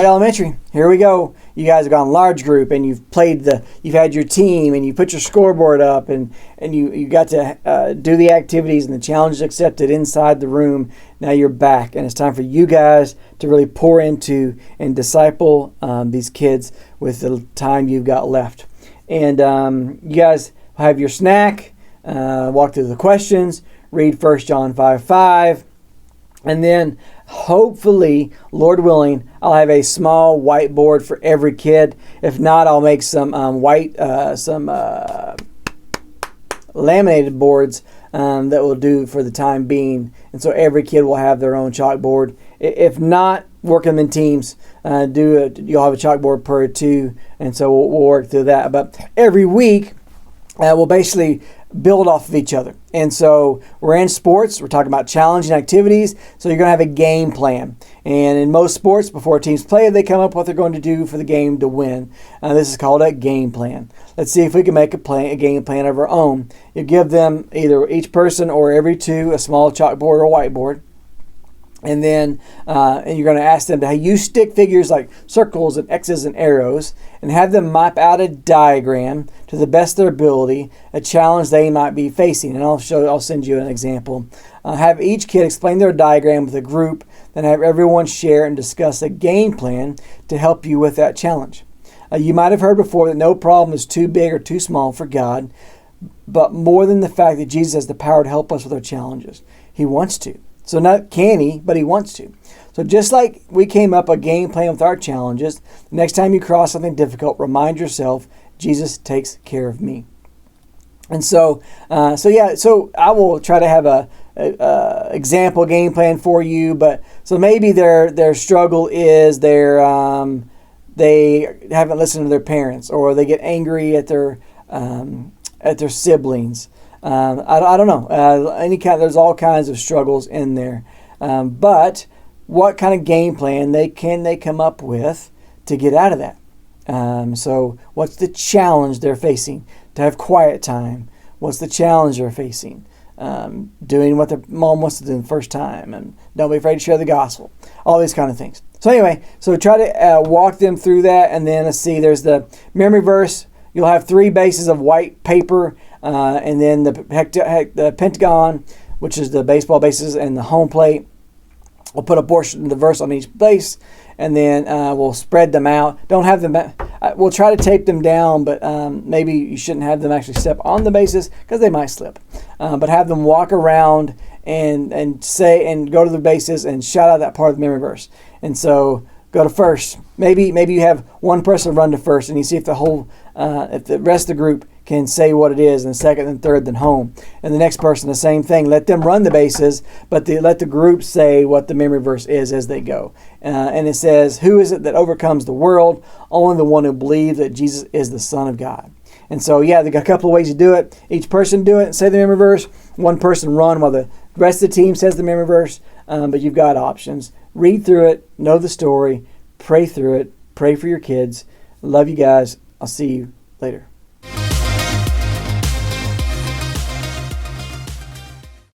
right, elementary, here we go. You guys have gone large group, and you've had your team, and you put your scoreboard up, and you got to do the activities and the challenges accepted inside the room. Now you're back, and it's time for you guys to really pour into and disciple these kids with the time you've got left. And you guys have your snack, walk through the questions, read 1 John 5:5, and then hopefully, Lord willing, I'll have a small whiteboard for every kid. If not, I'll make some laminated boards that will do for the time being. And so every kid will have their own chalkboard. If not, work them in teams. You'll have a chalkboard per two, and so we'll work through that. But every week, we'll basically build off of each other. And so we're in sports, we're talking about challenging activities, so you're going to have a game plan. And in most sports, before teams play, they come up with what they're going to do for the game to win. This is called a game plan. Let's see if we can make a game plan of our own. You give them, either each person or every two, a small chalkboard or whiteboard. And then and you're going to ask them to use stick figures like circles and X's and arrows, and have them map out a diagram to the best of their ability, a challenge they might be facing. And I'll send you an example. Have each kid explain their diagram with a group, then have everyone share and discuss a game plan to help you with that challenge. You might have heard before that no problem is too big or too small for God, but more than the fact that Jesus has the power to help us with our challenges. He wants to. So not can he, but he wants to. So just like we came up a game plan with our challenges, the next time you cross something difficult, remind yourself, Jesus takes care of me. And so I will try to have a example game plan for you. But so maybe their struggle is they haven't listened to their parents, or they get angry at their siblings. I don't know. There's all kinds of struggles in there. But what kind of game plan can they come up with to get out of that? So what's the challenge they're facing? To have quiet time. What's the challenge they're facing? Doing what their mom wants to do the first time, and don't be afraid to share the gospel. All these kind of things. So anyway, so try to walk them through that, and then let's see. There's the memory verse. You'll have 3 bases of white paper. And then the pentagon, which is the baseball bases, and the home plate. We'll put a portion of the verse on each base, and then we'll spread them out. Don't have them. We'll try to tape them down, but maybe you shouldn't have them actually step on the bases because they might slip. But have them walk around and say and go to the bases and shout out that part of the memory verse. And so go to first. Maybe you have one person run to first, and you see if the rest of the group can say what it is, and second and third, then home. And the next person, the same thing. Let them run the bases, but let the group say what the memory verse is as they go. And it says, who is it that overcomes the world? Only the one who believes that Jesus is the Son of God. And so, they got a couple of ways to do it. Each person do it and say the memory verse. One person run while the rest of the team says the memory verse. But you've got options. Read through it, know the story, pray through it, pray for your kids. Love you guys. I'll see you later.